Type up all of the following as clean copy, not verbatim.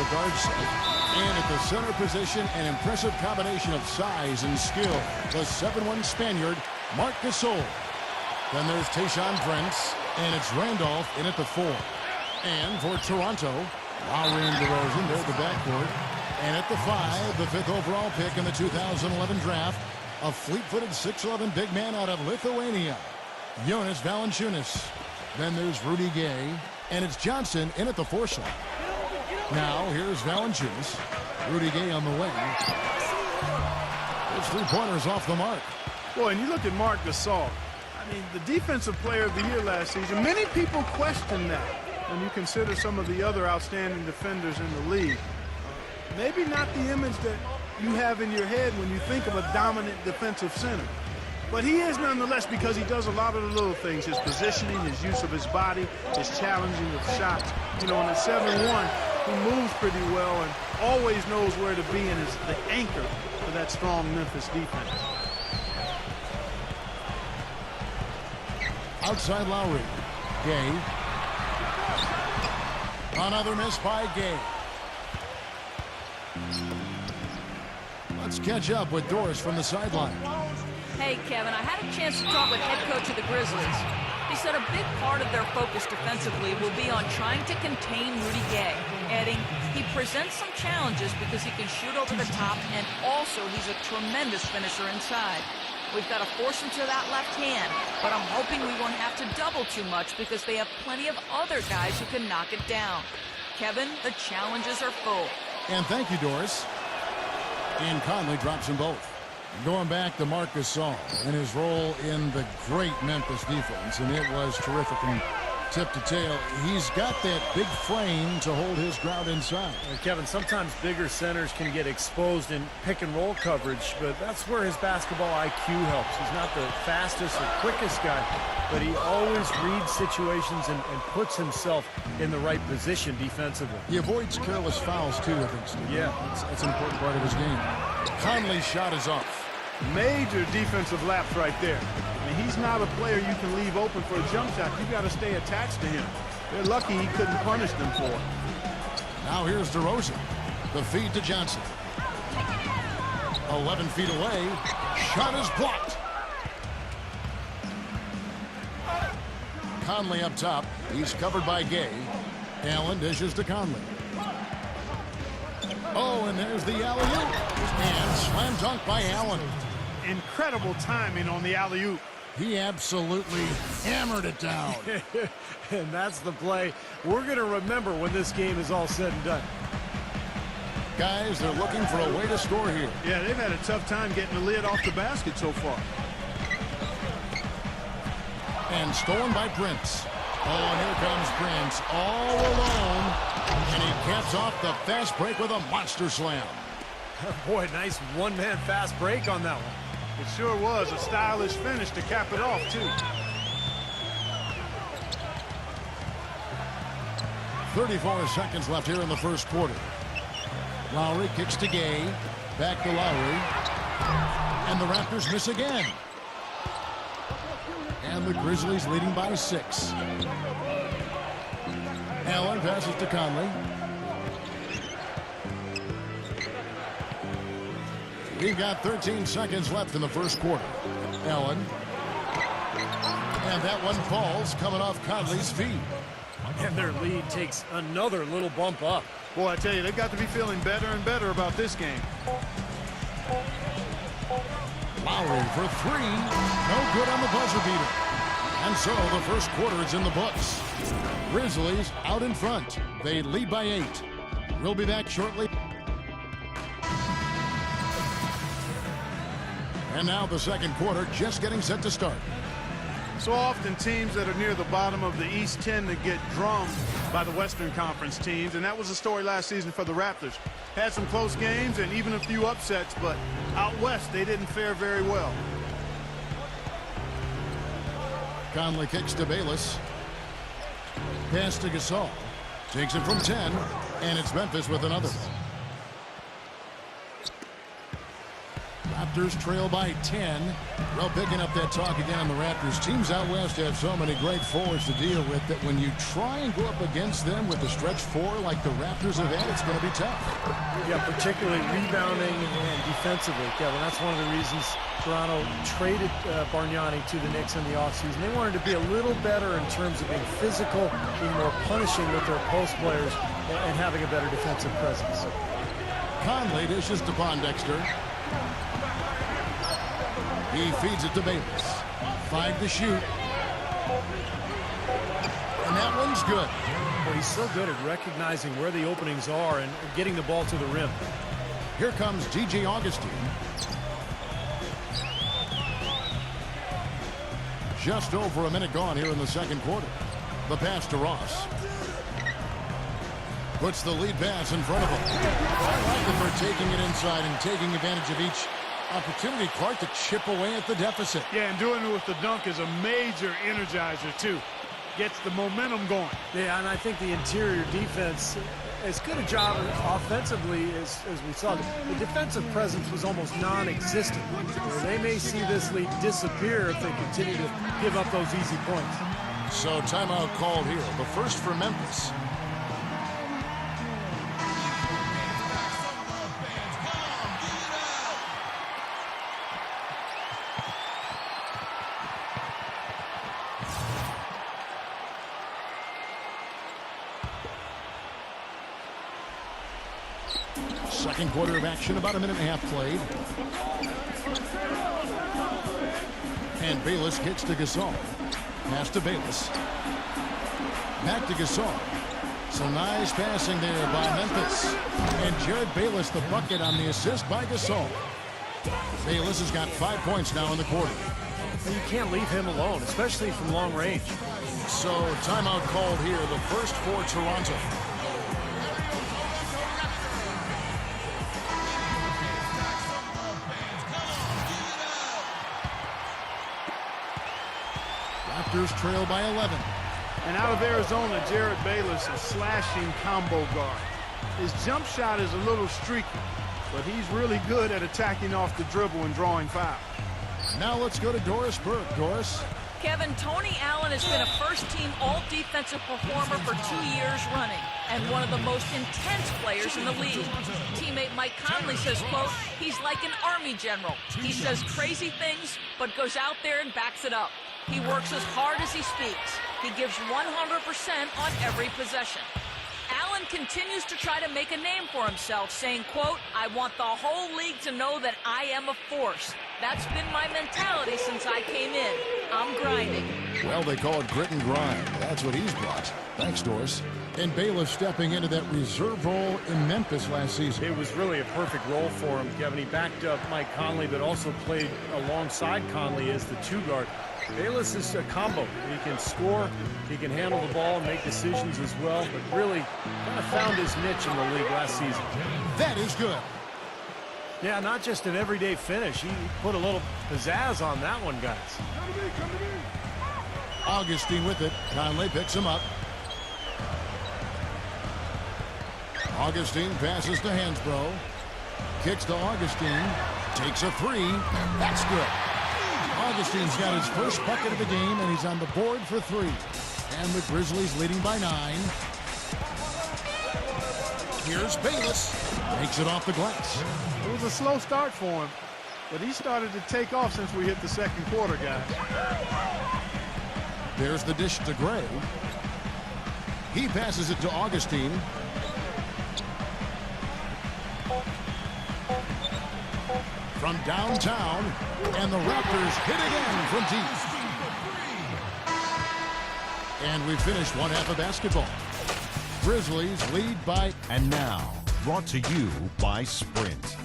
the guard set. And at the center position, an impressive combination of size and skill. The 7'1" Spaniard, Marc Gasol. Then there's Tayshaun Prince, and it's Randolph in at the 4. And for Toronto, Lowry and DeRozan, they're the backcourt. And at the 5, the 5th overall pick in the 2011 draft, a fleet-footed 6'11" big man out of Lithuania, Jonas Valanciunas. Then there's Rudy Gay, and it's Johnson in at the 4 slot. Now here's Valanciunas. Rudy Gay on the wing. Those 3-pointers off the mark. Boy, and you look at Marc Gasol. I mean, the defensive player of the year last season. Many people question that when you consider some of the other outstanding defenders in the league. Maybe not the image that you have in your head when you think of a dominant defensive center. But he is nonetheless, because he does a lot of the little things. His positioning, his use of his body, his challenging of shots. You know, in the 7'1", he moves pretty well and always knows where to be and is the anchor for that strong Memphis defense. Outside Lowry. Gay. Another miss by Gay. Let's catch up with Doris from the sideline. Hey, Kevin, I had a chance to talk with head coach of the Grizzlies. He said a big part of their focus defensively will be on trying to contain Rudy Gay, adding he presents some challenges because he can shoot over the top, and also he's a tremendous finisher inside. We've got to force him to that left hand, but I'm hoping we won't have to double too much because they have plenty of other guys who can knock it down. Kevin, the challenges are full. And thank you, Doris. And Conley drops them both. Going back to Marc Gasol and his role in the great Memphis defense, and it was terrific from tip to tail. He's got that big frame to hold his ground inside. And Kevin, sometimes bigger centers can get exposed in pick-and-roll coverage, but that's where his basketball IQ helps. He's not the fastest or quickest guy, but he always reads situations and puts himself in the right position defensively. He avoids careless fouls, too, I think, Steve. Yeah. That's an important part of his game. Conley's shot is off. Major defensive lapse right there. I mean, he's not a player you can leave open for a jump shot. You got to stay attached to him. They're lucky he couldn't punish them for it. Now here's DeRozan. The feed to Johnson. 11 feet away. Shot is blocked. Conley up top. He's covered by Gay. Allen dishes to Conley. Oh, and there's the alley-oop. And slam dunk by Allen. Incredible timing on the alley-oop. He absolutely hammered it down. And that's the play we're going to remember when this game is all said and done. Guys, they're looking for a way to score here. Yeah, they've had a tough time getting the lid off the basket so far. And stolen by Prince. Oh, and here comes Prince all alone. And he caps off the fast break with a monster slam. Boy, nice one-man fast break on that one. It sure was a stylish finish to cap it off, too. 34 seconds left here in the first quarter. Lowry kicks to Gay. Back to Lowry. And the Raptors miss again. And the Grizzlies leading by 6. Allen passes to Conley. We've got 13 seconds left in the first quarter. Allen. And that one falls, coming off Conley's feet. And their lead takes another little bump up. Boy, I tell you, they've got to be feeling better and better about this game. Lowry for 3. No good on the buzzer beater. And so the first quarter is in the books. Grizzlies out in front. They lead by 8. We'll be back shortly. And now the second quarter just getting set to start. So often teams that are near the bottom of the East tend to get drummed by the Western Conference teams, and that was the story last season for the Raptors. Had some close games and even a few upsets, but out west they didn't fare very well. Conley kicks to Bayless. Pass to Gasol. Takes it from 10, and it's Memphis with another. Raptors trail by 10. Well, picking up that talk again on the Raptors. Teams out west have so many great forwards to deal with that when you try and go up against them with the stretch four like the Raptors have had, it's going to be tough. Yeah, particularly rebounding and defensively, Kevin. That's one of the reasons Toronto traded Bargnani to the Knicks in the offseason. They wanted to be a little better in terms of being physical, being more punishing with their post players, and having a better defensive presence. Conley dishes to Pondexter. He feeds it to Bayless. 5 to shoot. And that one's good. Well, he's so good at recognizing where the openings are and getting the ball to the rim. Here comes G.G. Augustine. Just over a minute gone here in the second quarter. The pass to Ross. Puts the lead pass in front of him. I like that they're taking it inside and taking advantage of each opportunity, Clark, to chip away at the deficit. Yeah, and doing it with the dunk is a major energizer, too. Gets the momentum going. Yeah, and I think the interior defense, as good a job offensively as we saw, the defensive presence was almost non-existent. They may see this lead disappear if they continue to give up those easy points. So timeout called here. The first for Memphis. Second quarter of action, about a minute and a half played. And Bayless kicks to Gasol. Pass to Bayless. Back to Gasol. Some nice passing there by Memphis. And Jared Bayless the bucket on the assist by Gasol. Bayless has got 5 points now in the quarter. And you can't leave him alone, especially from long range. So timeout called here, the first for Toronto. Raptors trail by 11. And out of Arizona, Jared Bayless, a slashing combo guard. His jump shot is a little streaky, but he's really good at attacking off the dribble and drawing foul. Now let's go to Doris Burke. Doris. Kevin, Tony Allen has been a first-team all-defensive performer for 2 years running and one of the most intense players in the league. Teammate Mike Conley says, quote, he's like an Army general. He says crazy things, but goes out there and backs it up. He works as hard as he speaks. He gives 100% on every possession. Allen continues to try to make a name for himself, saying, quote, I want the whole league to know that I am a force. That's been my mentality since I came in. I'm grinding. Well, they call it grit and grind. That's what he's brought. Thanks, Doris. And Bayless stepping into that reserve role in Memphis last season. It was really a perfect role for him, Kevin. He backed up Mike Conley, but also played alongside Conley as the two guard. Bayless is a combo. He can score, he can handle the ball, and make decisions as well, but really kind of found his niche in the league last season. That is good. Yeah, not just an everyday finish. He put a little pizzazz on that one, guys. Augustine with it. Conley picks him up. Augustine passes to Hansbrough. Kicks to Augustine. Takes a three. That's good. Augustine's got his first bucket of the game, and he's on the board for 3. And the Grizzlies leading by 9. Here's Bayless. Makes it off the glass. It was a slow start for him, but he started to take off since we hit the second quarter, guys. There's the dish to Gray. He passes it to Augustine. From downtown, and the Raptors hit again from deep. And we finished one half of basketball. Grizzlies lead by... And now, brought to you by Sprint.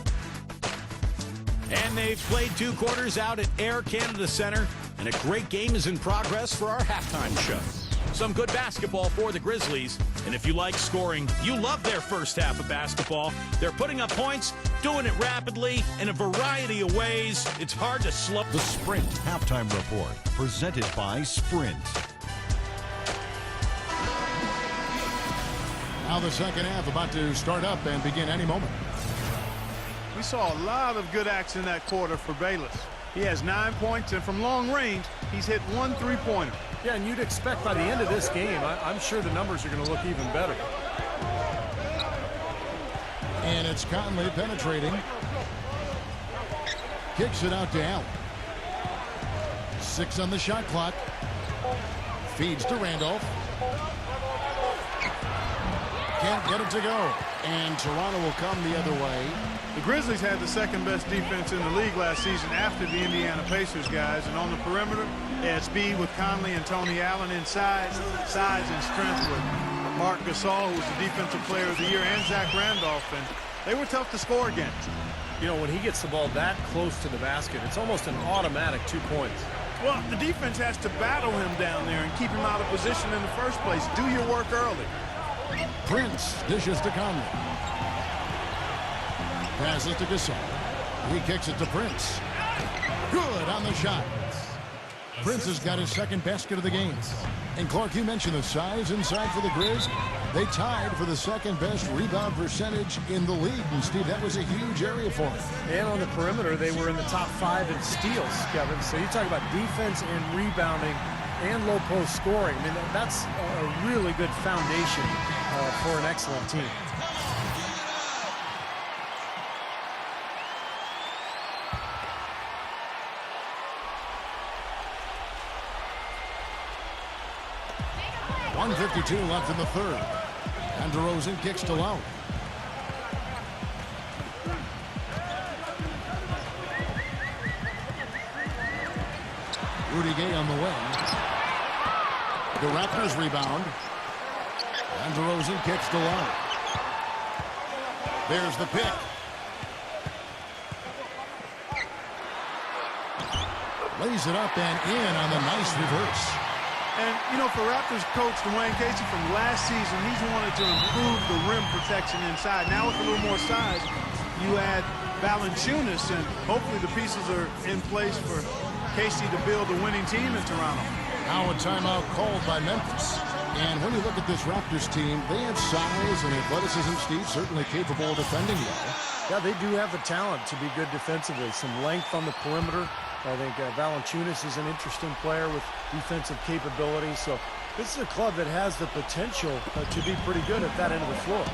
And they've played 2 quarters out at Air Canada Centre, and a great game is in progress for our halftime show. Some good basketball for the Grizzlies, and if you like scoring, you love their first half of basketball. They're putting up points, doing it rapidly, in a variety of ways. It's hard to slow. The Sprint Halftime Report, presented by Sprint. Now the second half about to start up and begin any moment. We saw a lot of good acts in that quarter for Bayless. He has 9 points, and from long range, he's hit 1 3-pointer. Yeah, and you'd expect by the end of this game, I'm sure the numbers are going to look even better. And it's Conley penetrating. Kicks it out to Allen. 6 on the shot clock. Feeds to Randolph. Can't get it to go. And Toronto will come the other way. The Grizzlies had the second-best defense in the league last season after the Indiana Pacers guys. And on the perimeter, they had speed with Conley and Tony Allen inside, size and strength with Marc Gasol, who was the defensive player of the year, and Zach Randolph. And they were tough to score against. You know, when he gets the ball that close to the basket, it's almost an automatic 2 points. Well, the defense has to battle him down there and keep him out of position in the first place. Do your work early. Prince dishes to Conley. Passes to Gasol. He kicks it to Prince. Good on the shot. Prince has got his second basket of the game. And Clark, you mentioned the size inside for the Grizz. They tied for the second best rebound percentage in the league. And Steve, that was a huge area for them. And on the perimeter, they were in the top 5 in steals, Kevin. So you talk about defense and rebounding and low post scoring. I mean, that's a really good foundation for an excellent team. .152 left in the third. And DeRozan kicks to Lowry. Rudy Gay on the wing. The Raptors rebound. And DeRozan kicks to Lowry. There's the pick. Lays it up and in on the nice reverse. And, you know, for Raptors coach Dwayne Casey from last season, he's wanted to improve the rim protection inside. Now with a little more size, you add Valanciunas, and hopefully the pieces are in place for Casey to build a winning team in Toronto. Now a timeout called by Memphis. And when you look at this Raptors team, they have size and athleticism, Steve, certainly capable of defending well. Yeah, they do have the talent to be good defensively. Some length on the perimeter. I think Valanciunas is an interesting player with defensive capability. So this is a club that has the potential to be pretty good at that end of the floor.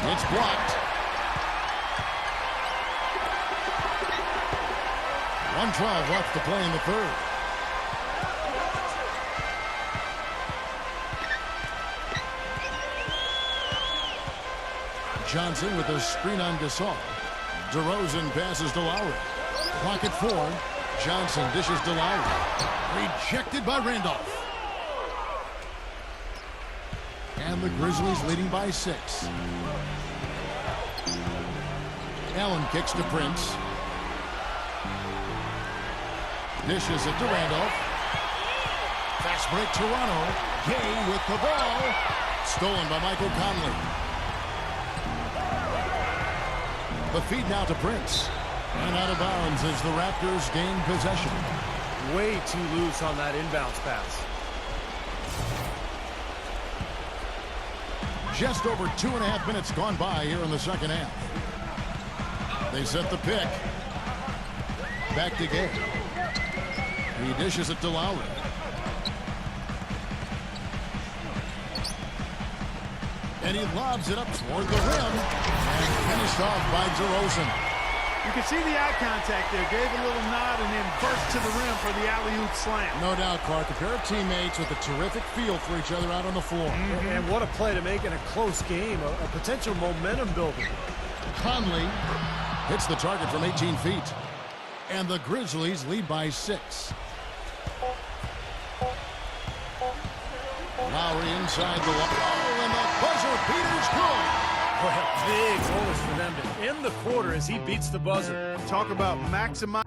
It's blocked. 1:12 left to play in the third. Johnson with a screen on Gasol. DeRozan passes to Lowry. Clock at 4. Johnson dishes to Lowry. Rejected by Randolph. And the Grizzlies leading by 6. Allen kicks to Prince. Dishes it to Randolph. Fast break Toronto. Gay with the ball. Stolen by Michael Conley. The feed now to Prince. And out of bounds as the Raptors gain possession. Way too loose on that inbounds pass. Just over 2.5 minutes gone by here in the second half. They set the pick. Back to Gay. He dishes it to Lowry. And he lobs it up toward the rim. And finished off by DeRozan. You can see the eye contact there. Gave a little nod and then burst to the rim for the alley-oop slam. No doubt, Clark. A pair of teammates with a terrific feel for each other out on the floor. And what a play to make in a close game. A potential momentum builder. Conley hits the target from 18 feet. And the Grizzlies lead by 6. Lowry inside the wall. Oh, and the buzzer beater's good. Well, big bonus for them to end the quarter as he beats the buzzer. Talk about maximize.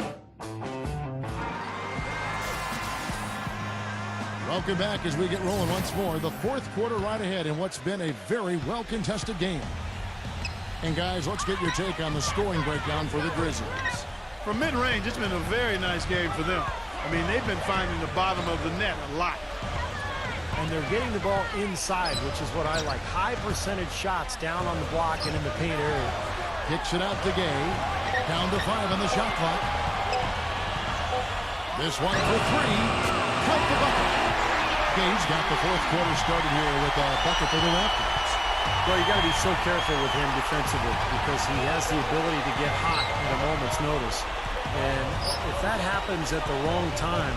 Welcome back as we get rolling once more. The fourth quarter right ahead in what's been a very well-contested game. And guys, let's get your take on the scoring breakdown for the Grizzlies. From mid-range, it's been a very nice game for them. I mean, they've been finding the bottom of the net a lot. And they're getting the ball inside, which is what I like. High percentage shots down on the block and in the paint area. Kicks it out to Gay. Down to 5 on the shot clock. This one for 3. Count the bucket. Gage got the fourth quarter started here with a bucket for the Raptors. Well, you got to be so careful with him defensively because he has the ability to get hot at a moment's notice. And if that happens at the wrong time,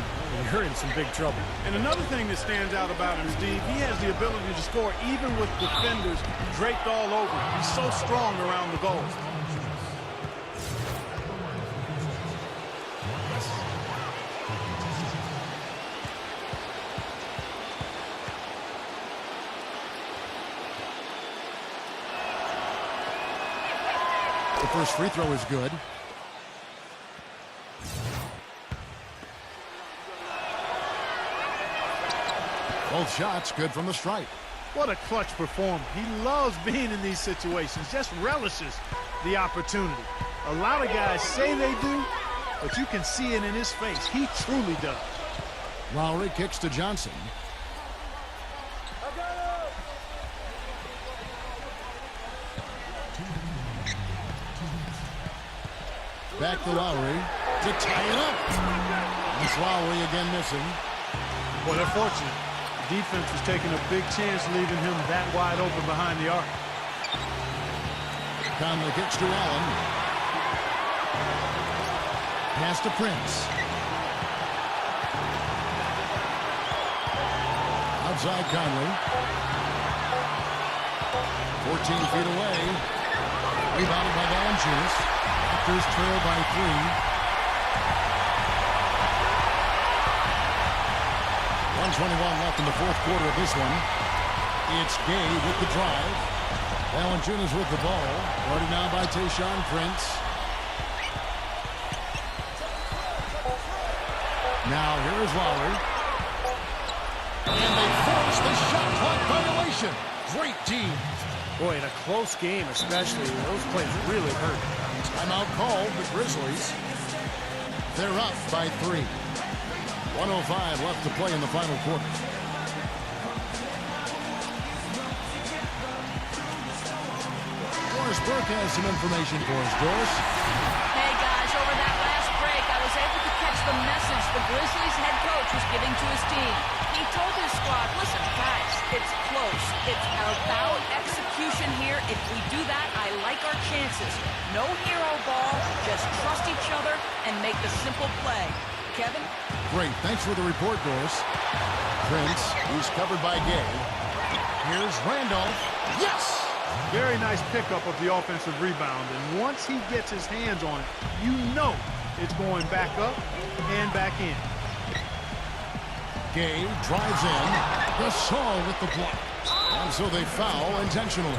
you're in some big trouble. And another thing that stands out about him, Steve, he has the ability to score even with defenders draped all over him. He's so strong around the goals. The first free throw is good. Both shots good from the stripe. What a clutch performer. He loves being in these situations, just relishes the opportunity. A lot of guys say they do, but you can see it in his face. He truly does. Lowry kicks to Johnson. Back to Lowry to tie it up. It's Lowry again missing. Well, they're fortunate. Defense was taking a big chance leaving him that wide open behind the arc. Conley kicks to Allen. Pass to Prince. Outside Conley. 14 feet away. Rebounded by Valanciunas. Raptors trail by 3. 1:21 left in the fourth quarter of this one. It's Gay with the drive. Valanciunas with the ball. Guarded now by Tayshaun Prince. Now here is Lowry. And they force the shot clock violation. Great team. Boy, in a close game especially, those plays really hurt. Timeout called the Grizzlies. They're up by 3. 1:05 left to play in the final quarter. Doris Burke has some information for us. Doris? Hey, guys, over that last break, I was able to catch the message the Grizzlies head coach was giving to his team. He told his squad, listen, guys, it's close. It's about execution here. If we do that, I like our chances. No hero ball, just trust each other and make the simple play. Kevin? Great. Thanks for the report, Doris. Prince, who's covered by Gay. Here's Randolph. Yes! Very nice pickup of the offensive rebound. And once he gets his hands on it, you know it's going back up and back in. Gay drives in. Gasol with the block. And so they foul intentionally.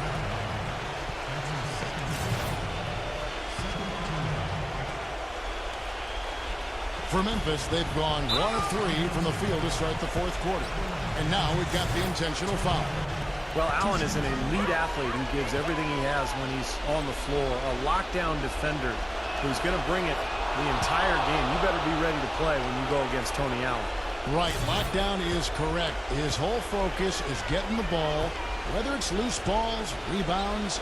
For Memphis, they've gone 1 of 3 from the field to start the fourth quarter. And now we've got the intentional foul. Well, Allen is an elite athlete who gives everything he has when he's on the floor. A lockdown defender who's going to bring it the entire game. You better be ready to play when you go against Tony Allen. Right, lockdown is correct. His whole focus is getting the ball, whether it's loose balls, rebounds,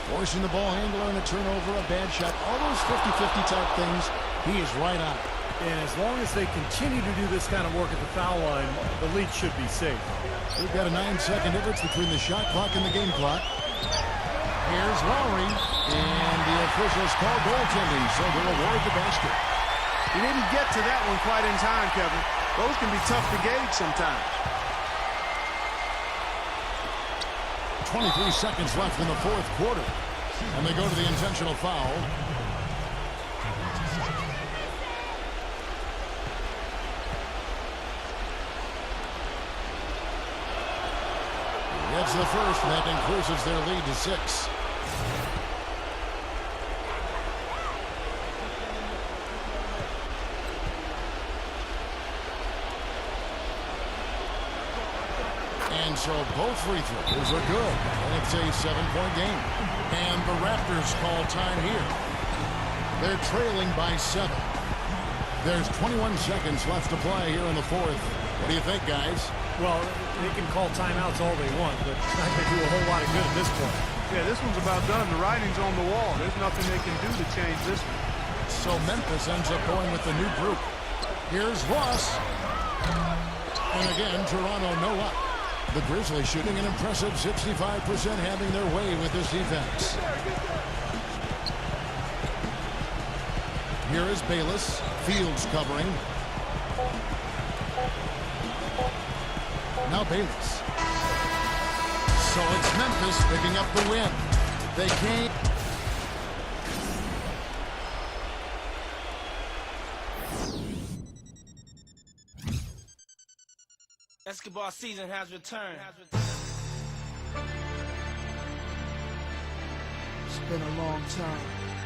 forcing the ball handler in a turnover, a bad shot, all those 50-50 type things, he is right on it. And as long as they continue to do this kind of work at the foul line, the lead should be safe. We've got a 9-second difference between the shot clock and the game clock. Here's Lowry, and the officials call goaltending, so they'll award the basket. He didn't get to that one quite in time, Kevin. Those can be tough to gauge sometimes. 23 seconds left in the fourth quarter, and they go to the intentional foul. It's the first, and that increases their lead to 6. And so both free throws are good, and it's a 7-point game. And the Raptors call time here. They're trailing by 7. There's 21 seconds left to play here in the fourth. What do you think, guys? Well, they can call timeouts all they want, but it's not going to do a whole lot of good at this point. Yeah, this one's about done. The writing's on the wall. There's nothing they can do to change this one. So Memphis ends up going with the new group. Here's Ross. And again, Toronto no luck. The Grizzlies shooting an impressive 65%, having their way with this defense. Here is Bayless. Fields covering. Now Bayless. So it's Memphis picking up the win. They came. Basketball season has returned. It's been a long time.